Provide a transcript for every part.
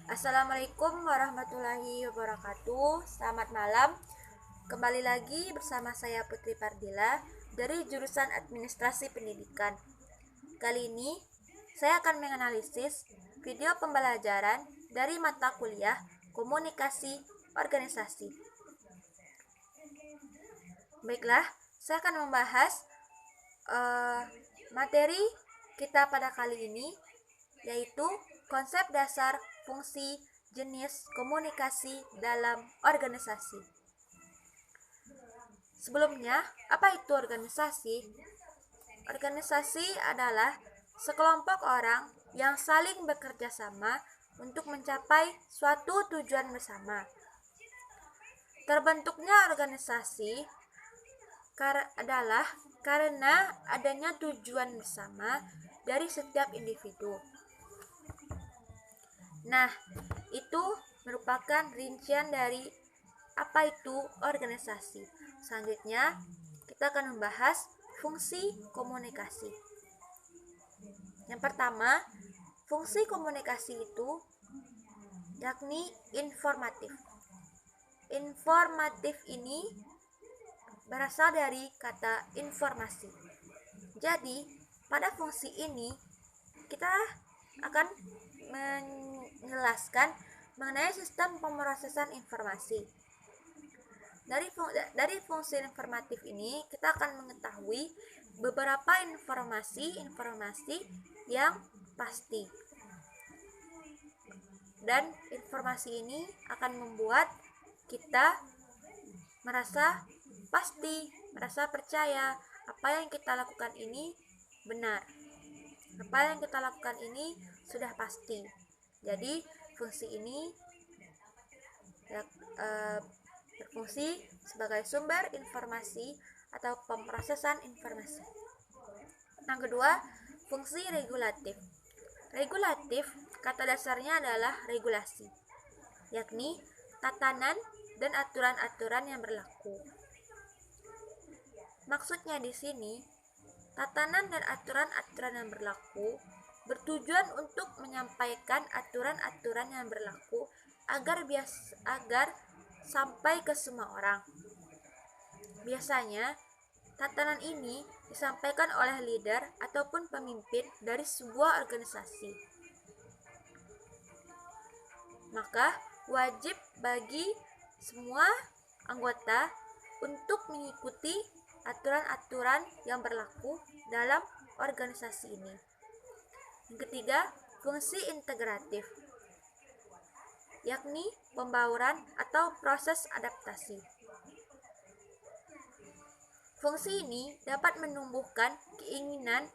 Assalamualaikum warahmatullahi wabarakatuh. Selamat malam. Kembali lagi bersama saya Putri Pardila dari jurusan Administrasi Pendidikan. Kali ini saya akan menganalisis video pembelajaran dari mata kuliah Komunikasi Organisasi. Baiklah, saya akan membahas materi kita pada kali ini, yaitu konsep dasar fungsi jenis komunikasi dalam organisasi. Sebelumnya, apa itu organisasi? Organisasi adalah sekelompok orang yang saling bekerja sama untuk mencapai suatu tujuan bersama. Terbentuknya organisasi adalah karena adanya tujuan bersama dari setiap individu. Nah, itu merupakan rincian dari apa itu organisasi. Selanjutnya, kita akan membahas fungsi komunikasi. Yang pertama, fungsi komunikasi itu yakni informatif. Informatif ini berasal dari kata informasi. Jadi, pada fungsi ini kita akan menjelaskan mengenai sistem pemrosesan informasi. Dari fungsi informatif ini kita akan mengetahui beberapa informasi yang pasti. Dan informasi ini akan membuat kita merasa pasti, merasa percaya apa yang kita lakukan ini benar. Apa yang kita lakukan ini sudah pasti. Jadi fungsi ini berfungsi sebagai sumber informasi atau pemrosesan informasi. Yang kedua, fungsi regulatif. Regulatif kata dasarnya adalah regulasi, yakni tatanan dan aturan-aturan yang berlaku. Maksudnya di sini, tatanan dan aturan-aturan yang berlaku bertujuan untuk menyampaikan aturan-aturan yang berlaku agar sampai ke semua orang. Biasanya, tatanan ini disampaikan oleh leader ataupun pemimpin dari sebuah organisasi. Maka, wajib bagi semua anggota untuk mengikuti aturan-aturan yang berlaku dalam organisasi ini. Yang ketiga, fungsi integratif, yakni pembauran atau proses adaptasi. Fungsi ini dapat menumbuhkan keinginan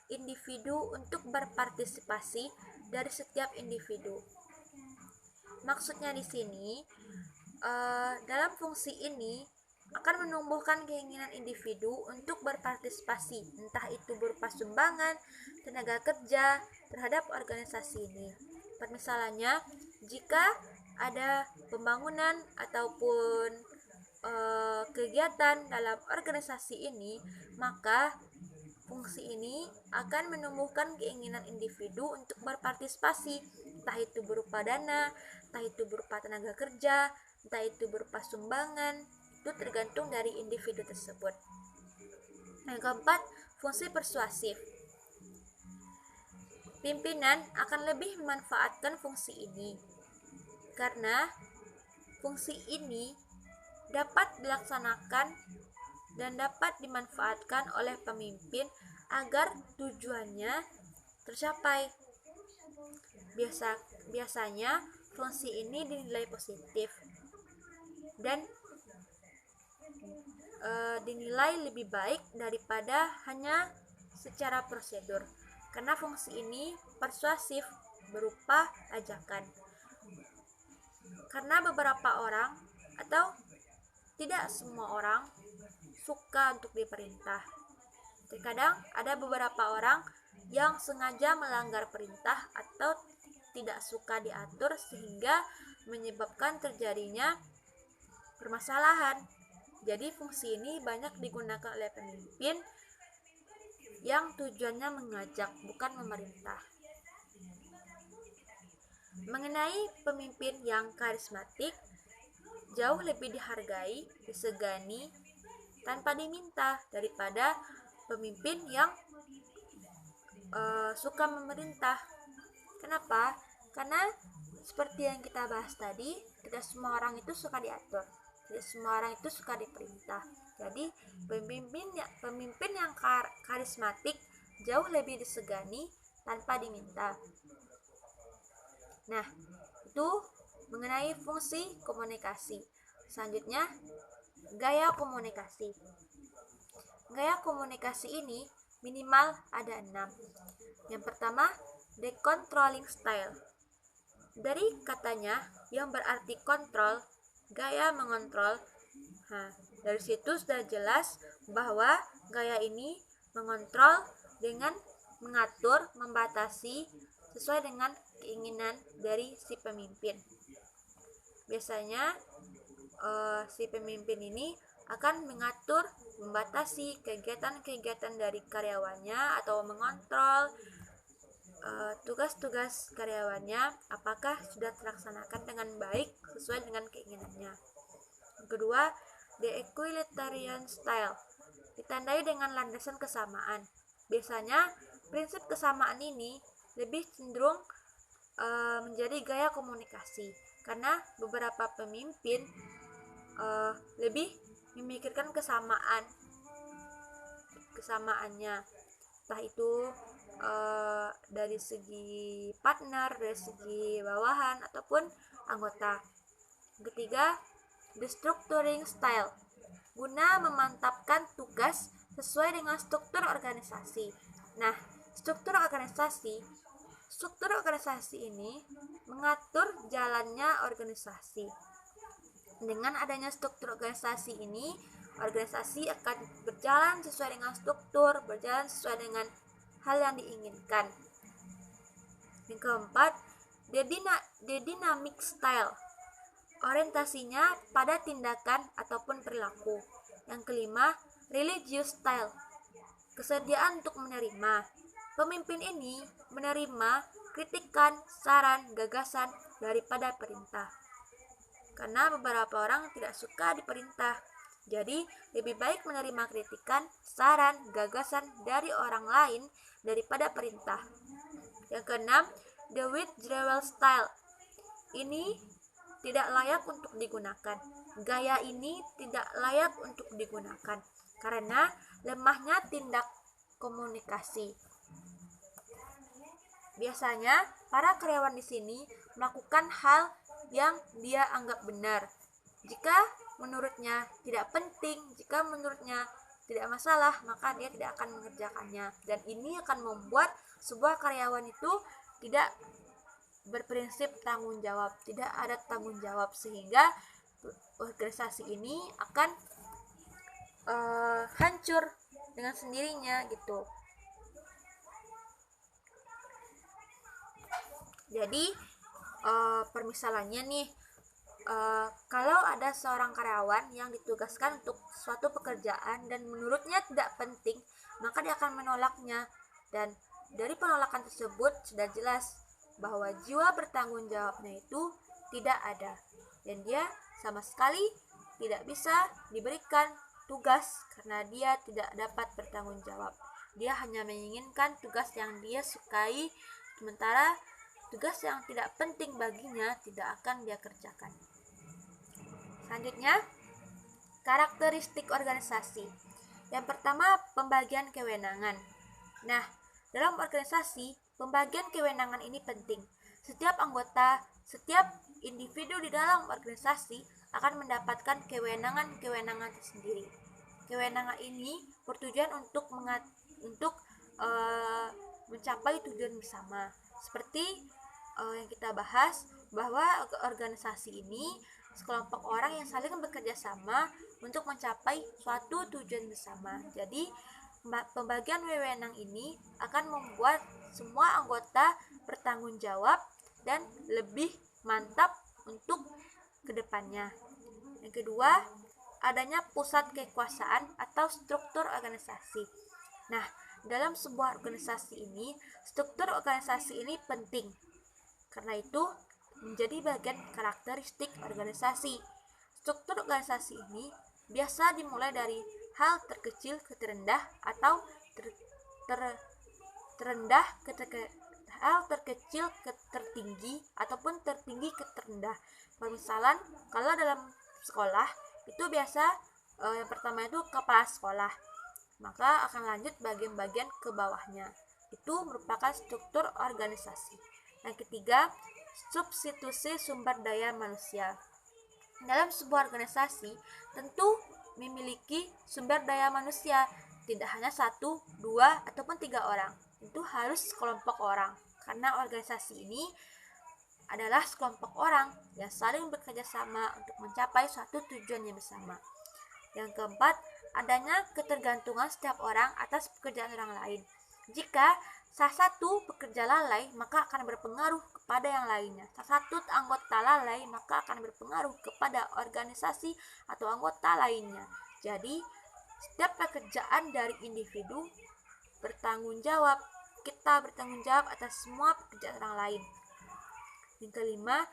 individu untuk berpartisipasi dari setiap individu. Maksudnya di sini, dalam fungsi ini akan menumbuhkan keinginan individu untuk berpartisipasi, entah itu berupa sumbangan, tenaga kerja terhadap organisasi ini. Permisalannya, jika ada pembangunan ataupun kegiatan dalam organisasi ini, maka fungsi ini akan menumbuhkan keinginan individu untuk berpartisipasi, entah itu berupa dana, entah itu berupa tenaga kerja, entah itu berupa sumbangan. Itu tergantung dari individu tersebut. Yang keempat, fungsi persuasif. Pimpinan akan lebih memanfaatkan fungsi ini karena fungsi ini dapat dilaksanakan dan dapat dimanfaatkan oleh pemimpin agar tujuannya tercapai. Biasanya fungsi ini dinilai positif dan dinilai lebih baik daripada hanya secara prosedur, karena fungsi ini persuasif berupa ajakan. Karena beberapa orang atau tidak semua orang suka untuk diperintah. Terkadang ada beberapa orang yang sengaja melanggar perintah atau tidak suka diatur sehingga menyebabkan terjadinya permasalahan. Jadi fungsi ini banyak digunakan oleh pemimpin yang tujuannya mengajak, bukan memerintah. Mengenai pemimpin yang karismatik, jauh lebih dihargai, disegani, tanpa diminta daripada pemimpin yang suka memerintah. Kenapa? Karena seperti yang kita bahas tadi, tidak semua orang itu suka diatur, tidak semua orang itu suka diperintah. Jadi pemimpin yang karismatik jauh lebih disegani tanpa diminta. Nah, itu mengenai fungsi komunikasi. Selanjutnya, gaya komunikasi. Gaya komunikasi ini minimal ada 6. Yang pertama, the controlling style. Dari katanya yang berarti kontrol, gaya mengontrol. Dari situ sudah jelas bahwa gaya ini mengontrol dengan mengatur, membatasi sesuai dengan keinginan dari si pemimpin. Biasanya si pemimpin ini akan mengatur, membatasi kegiatan-kegiatan dari karyawannya atau mengontrol tugas-tugas karyawannya apakah sudah terlaksanakan dengan baik sesuai dengan keinginannya. Yang kedua, the equalitarian style, ditandai dengan landasan kesamaan. Biasanya prinsip kesamaan ini lebih cenderung menjadi gaya komunikasi karena beberapa pemimpin lebih memikirkan kesamaannya, entah itu dari segi partner, dari segi bawahan ataupun anggota. Ketiga, the structuring style, guna memantapkan tugas sesuai dengan struktur organisasi. Nah, struktur organisasi ini mengatur jalannya organisasi. Dengan adanya struktur organisasi ini, organisasi akan berjalan sesuai dengan struktur, berjalan sesuai dengan hal yang diinginkan. Yang keempat, the dynamic style, orientasinya pada tindakan ataupun perilaku. Yang kelima, religious style, kesediaan untuk menerima. Pemimpin ini menerima kritikan, saran, gagasan daripada perintah. Karena beberapa orang tidak suka diperintah. Jadi, lebih baik menerima kritikan, saran, gagasan dari orang lain daripada perintah. Yang keenam, the withdrawal style. Ini tidak layak untuk digunakan. Gaya ini tidak layak untuk digunakan karena lemahnya tindak komunikasi. Biasanya, para karyawan di sini melakukan hal yang dia anggap benar. Jika menurutnya tidak penting, jika menurutnya tidak masalah, maka dia tidak akan mengerjakannya. Dan ini akan membuat sebuah karyawan itu tidak berprinsip tanggung jawab, tidak ada tanggung jawab, sehingga organisasi ini akan hancur dengan sendirinya gitu. Jadi permisalannya nih, kalau ada seorang karyawan yang ditugaskan untuk suatu pekerjaan dan menurutnya tidak penting, maka dia akan menolaknya. Dan dari penolakan tersebut sudah jelas bahwa jiwa bertanggung jawabnya itu tidak ada, dan dia sama sekali tidak bisa diberikan tugas karena dia tidak dapat bertanggung jawab. Dia hanya menginginkan tugas yang dia sukai, sementara tugas yang tidak penting baginya tidak akan dia kerjakan. Selanjutnya, karakteristik organisasi. Yang pertama, pembagian kewenangan. Nah, dalam organisasi, pembagian kewenangan ini penting. Setiap anggota, setiap individu di dalam organisasi akan mendapatkan kewenangan tersendiri. Kewenangan ini bertujuan untuk mencapai tujuan bersama. Seperti yang kita bahas, bahwa organisasi ini sekelompok orang yang saling bekerja sama untuk mencapai suatu tujuan bersama. Jadi pembagian wewenang ini akan membuat semua anggota bertanggung jawab dan lebih mantap untuk kedepannya. Yang kedua, adanya pusat kekuasaan atau struktur organisasi. Nah, dalam sebuah organisasi ini, struktur organisasi ini penting. Karena itu, menjadi bagian karakteristik organisasi. Struktur organisasi ini biasa dimulai dari hal terkecil ke terendah atau terendah ke hal terkecil ke tertinggi ataupun tertinggi ke terendah. Misalnya kalau dalam sekolah itu biasa yang pertama itu kepala sekolah, maka akan lanjut bagian-bagian ke bawahnya. Itu merupakan struktur organisasi. Yang ketiga, substitusi sumber daya manusia. Dalam sebuah organisasi tentu memiliki sumber daya manusia, tidak hanya 1, 2, ataupun 3 orang. Itu harus sekelompok orang, karena organisasi ini adalah sekelompok orang yang saling bekerja sama untuk mencapai suatu tujuan yang bersama. Yang keempat, adanya ketergantungan setiap orang atas pekerjaan orang lain. Jika salah satu pekerja lalai, maka akan berpengaruh kepada yang lainnya. Salah satu anggota lalai, maka akan berpengaruh kepada organisasi atau anggota lainnya. Jadi, setiap pekerjaan dari individu bertanggung jawab. Kita bertanggung jawab atas semua pekerjaan orang lain. Yang kelima,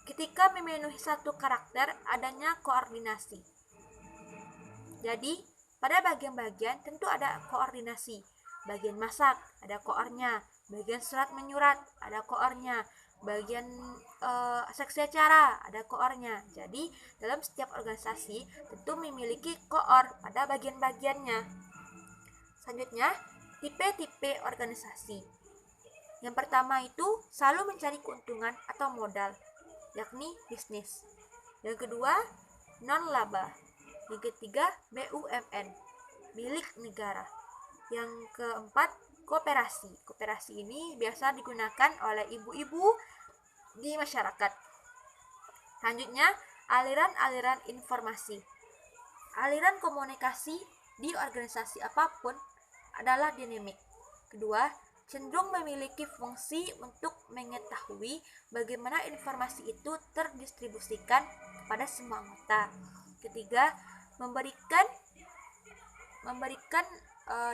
ketika memenuhi satu karakter, adanya koordinasi. Jadi, pada bagian-bagian tentu ada koordinasi. Bagian masak, ada koornya. Bagian surat menyurat, ada koornya. Bagian seksi acara, ada koornya. Jadi, dalam setiap organisasi tentu memiliki koor pada bagian-bagiannya. Selanjutnya, tipe-tipe organisasi. Yang pertama itu selalu mencari keuntungan atau modal, yakni bisnis. Yang kedua, non-laba. Yang ketiga, BUMN, milik negara. Yang keempat, koperasi. Koperasi ini biasa digunakan oleh ibu-ibu di masyarakat. Selanjutnya, aliran-aliran informasi. Aliran komunikasi di organisasi apapun adalah dinamik. Kedua, cenderung memiliki fungsi untuk mengetahui bagaimana informasi itu terdistribusikan kepada semua anggota. Ketiga, memberikan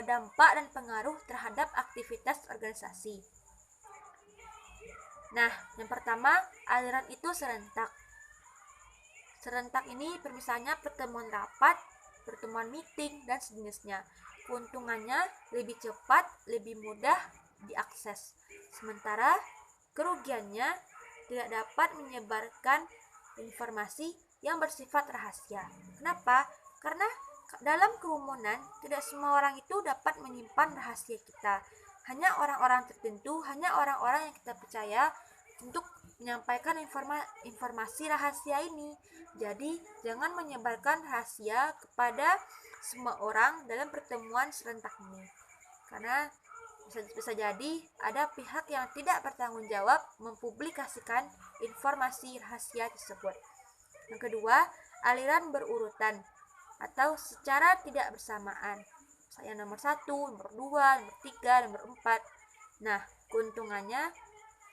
dampak dan pengaruh terhadap aktivitas organisasi. Nah, yang pertama, aliran itu serentak. Serentak ini misalnya pertemuan rapat, pertemuan meeting, dan sejenisnya. Keuntungannya lebih cepat, lebih mudah diakses. Sementara kerugiannya tidak dapat menyebarkan informasi yang bersifat rahasia. Kenapa? Karena dalam kerumunan tidak semua orang itu dapat menyimpan rahasia kita. Hanya orang-orang tertentu, hanya orang-orang yang kita percaya untuk menyampaikan informasi rahasia ini. Jadi, jangan menyebarkan rahasia kepada semua orang dalam pertemuan serentak ini. Karena bisa jadi ada pihak yang tidak bertanggung jawab mempublikasikan informasi rahasia tersebut. Yang kedua, aliran berurutan atau secara tidak bersamaan. Saya nomor 1, nomor 2, nomor 3, nomor 4. Nah, keuntungannya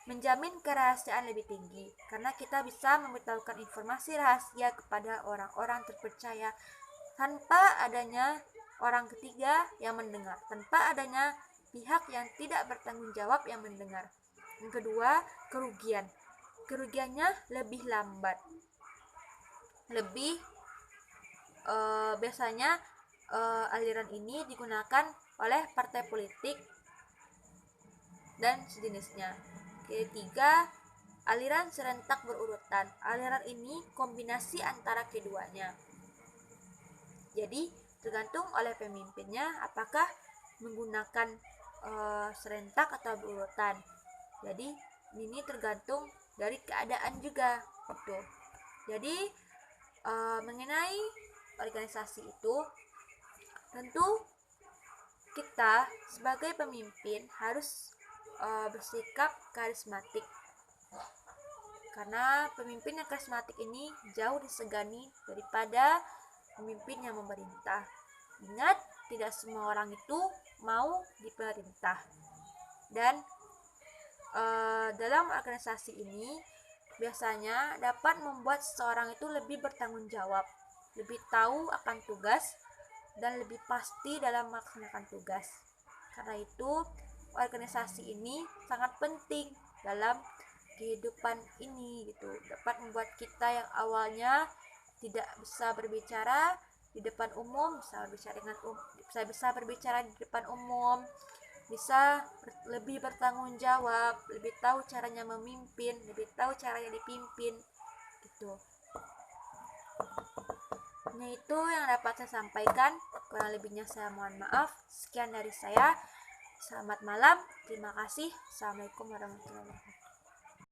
menjamin kerahasiaan lebih tinggi karena kita bisa memberitahukan informasi rahasia kepada orang-orang terpercaya tanpa adanya orang ketiga yang mendengar, tanpa adanya pihak yang tidak bertanggung jawab yang mendengar. Yang kedua, kerugian. Kerugiannya lebih lambat. Biasanya aliran ini digunakan oleh partai politik dan sejenisnya. Ketiga, aliran serentak berurutan. Aliran ini kombinasi antara keduanya. Jadi, tergantung oleh pemimpinnya apakah menggunakan serentak atau berurutan. Jadi, ini tergantung dari keadaan juga. Betul. Jadi, mengenai organisasi itu, tentu kita sebagai pemimpin harus bersikap karismatik. Karena pemimpin yang karismatik ini jauh disegani daripada pemimpin yang memerintah. Ingat, tidak semua orang itu mau diperintah. Dan dalam organisasi ini biasanya dapat membuat seseorang itu lebih bertanggung jawab, lebih tahu akan tugas, dan lebih pasti dalam melaksanakan tugas. Karena itu, organisasi ini sangat penting dalam kehidupan ini gitu. Dapat membuat kita yang awalnya tidak bisa berbicara di depan umum bisa berbicara di depan umum, bisa lebih bertanggung jawab, lebih tahu caranya memimpin, lebih tahu caranya dipimpin gitu. Nah, itu yang dapat saya sampaikan. Kurang lebihnya saya mohon maaf. Sekian dari saya. Selamat malam. Terima kasih. Assalamualaikum warahmatullahi wabarakatuh.